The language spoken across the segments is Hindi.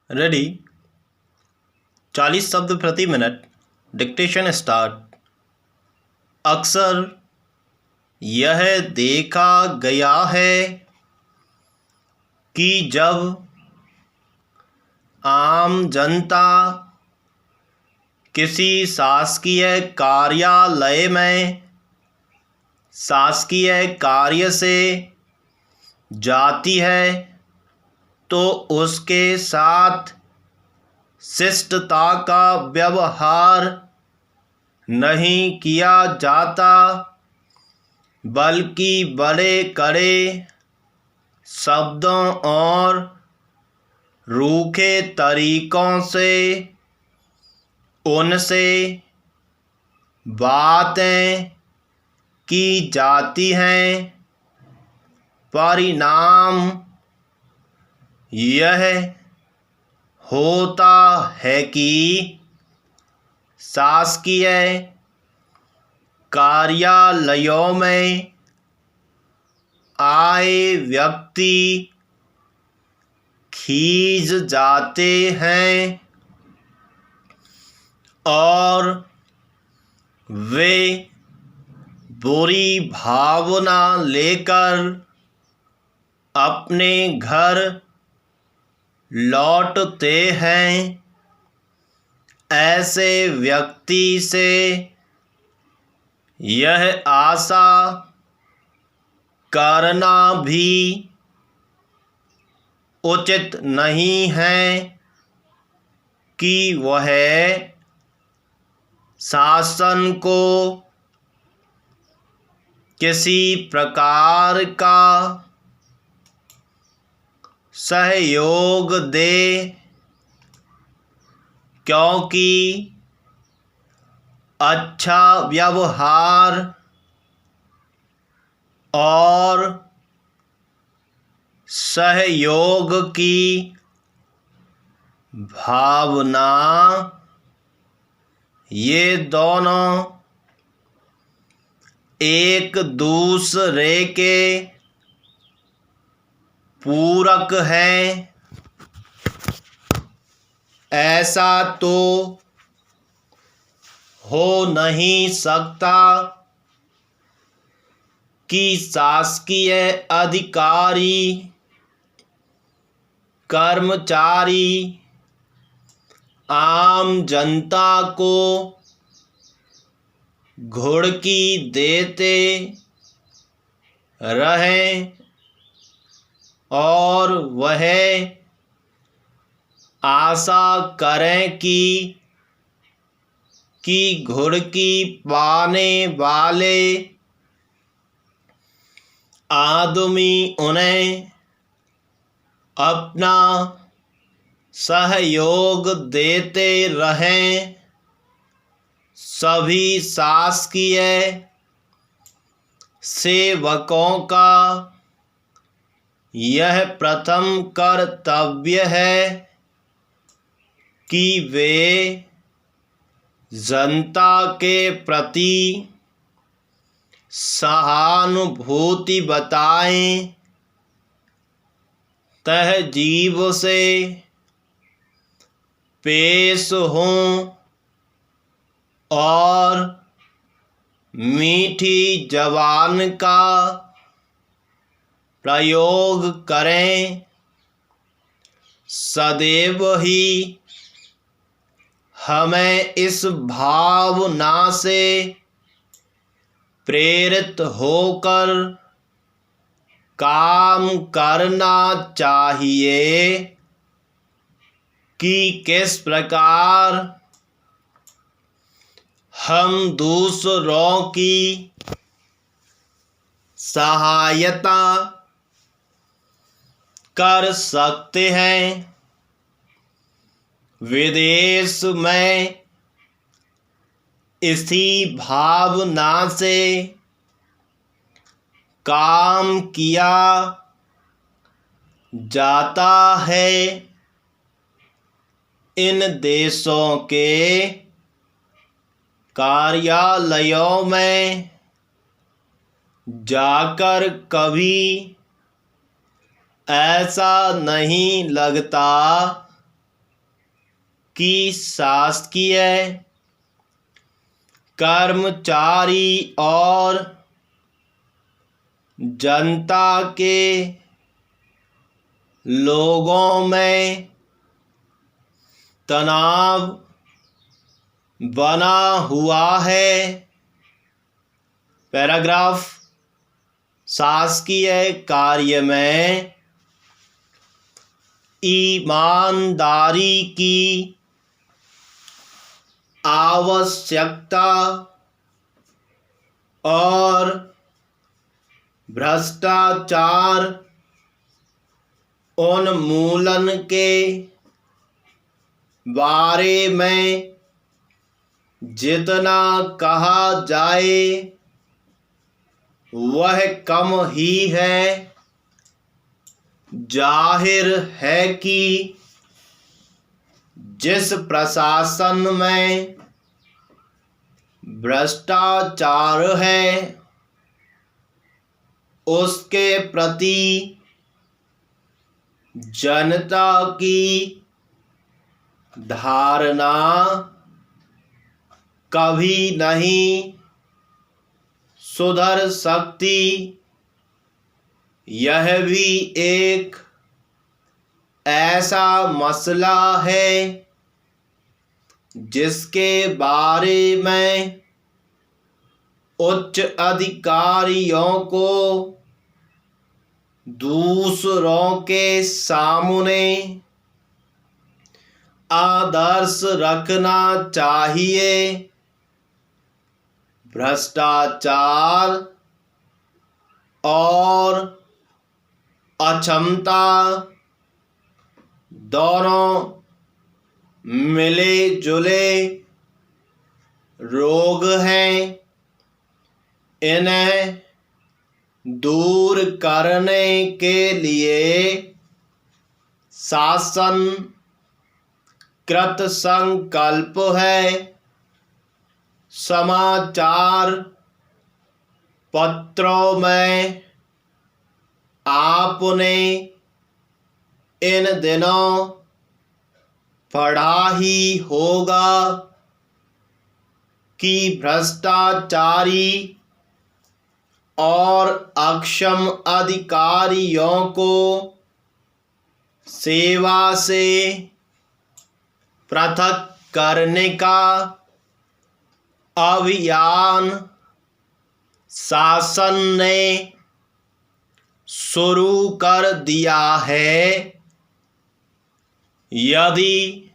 रेडी। 40 शब्द प्रति मिनट। Dictation start. अक्सर यह देखा गया है कि जब आम जनता किसी शासकीय कार्यालय में शासकीय कार्य से जाती है तो उसके साथ शिष्टता का व्यवहार नहीं किया जाता, बल्कि बड़े कड़े शब्दों और रूखे तरीकों से उनसे बातें की जाती हैं। परिणाम यह होता है कि शासकीय कार्यालयों में आए व्यक्ति खींच जाते हैं और वे बुरी भावना लेकर अपने घर लौटते हैं। ऐसे व्यक्ति से यह आशा करना भी उचित नहीं है कि वह शासन को किसी प्रकार का सहयोग दे, क्योंकि अच्छा व्यवहार और सहयोग की भावना ये दोनों एक दूसरे के पूरक हैं। ऐसा तो हो नहीं सकता कि शासकीय अधिकारी कर्मचारी आम जनता को घुड़की देते रहें और वह आशा करें कि घुड़की पाने वाले आदमी उन्हें अपना सहयोग देते रहें। सभी शासकीय सेवकों का यह प्रथम कर्तव्य है कि वे जनता के प्रति सहानुभूति बताएं, तहजीब से पेश हों और मीठी ज़बान का प्रयोग करें। सदैव ही हमें इस भावना से प्रेरित होकर काम करना चाहिए कि किस प्रकार हम दूसरों की सहायता कर सकते हैं। विदेश में इसी भावना से काम किया जाता है। इन देशों के कार्यालयों में जाकर कभी ऐसा नहीं लगता की शासकीय कर्मचारी और जनता के लोगों में तनाव बना हुआ है। पैराग्राफ, शासकीय कार्य में ईमानदारी की आवश्यकता और भ्रष्टाचार उन्मूलन के बारे में जितना कहा जाए वह कम ही है। जाहिर है कि जिस प्रशासन में भ्रष्टाचार है उसके प्रति जनता की धारणा कभी नहीं सुधर सकती। यह भी एक ऐसा मसला है जिसके बारे में उच्च अधिकारियों को दूसरों के सामने आदर्श रखना चाहिए। भ्रष्टाचार और अक्षमता दोनों मिले जुले रोग हैं। इन्हें दूर करने के लिए शासन कृत संकल्प है। समाचार पत्रों में आपने इन दिनों पढ़ा ही होगा कि भ्रष्टाचारी और अक्षम अधिकारियों को सेवा से पृथक करने का अभियान शासन ने शुरू कर दिया है। यदि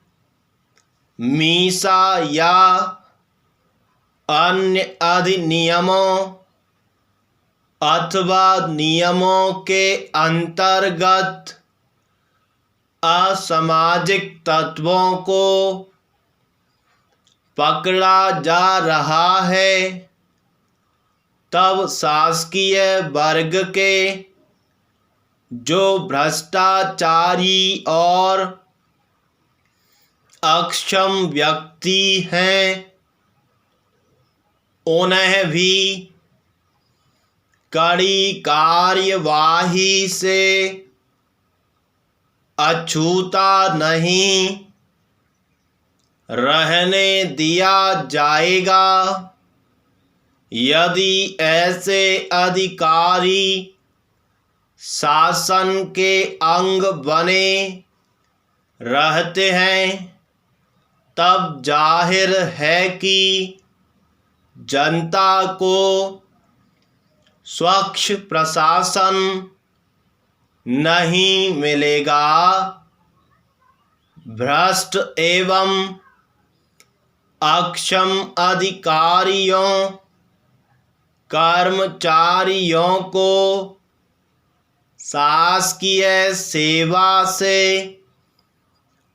मीसा या अन्य अधिनियमों अथवा नियमों के अंतर्गत असामाजिक तत्वों को पकड़ा जा रहा है तब शासकीय वर्ग के जो भ्रष्टाचारी और अक्षम व्यक्ति हैं उन्हें भी कड़ी कार्यवाही से अछूता नहीं रहने दिया जाएगा। यदि ऐसे अधिकारी शासन के अंग बने रहते हैं तब जाहिर है कि जनता को स्वच्छ प्रशासन नहीं मिलेगा। भ्रष्ट एवं अक्षम अधिकारियों कर्मचारियों को शासकीय सेवा से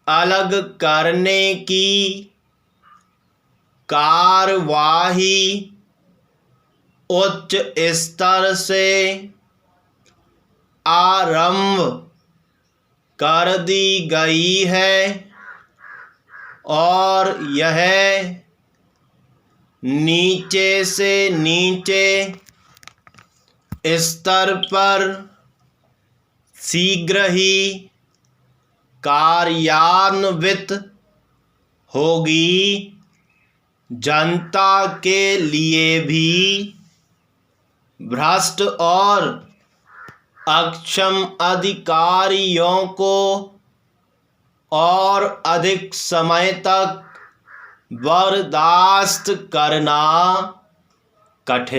अलग करने की कार्यवाही उच्च स्तर से आरंभ कर दी गई है और यह नीचे से नीचे स्तर पर शीघ्र ही कार्यान्वित होगी। जनता के लिए भी भ्रष्ट और अक्षम अधिकारियों को और अधिक समय तक बर्दाश्त करना कठिन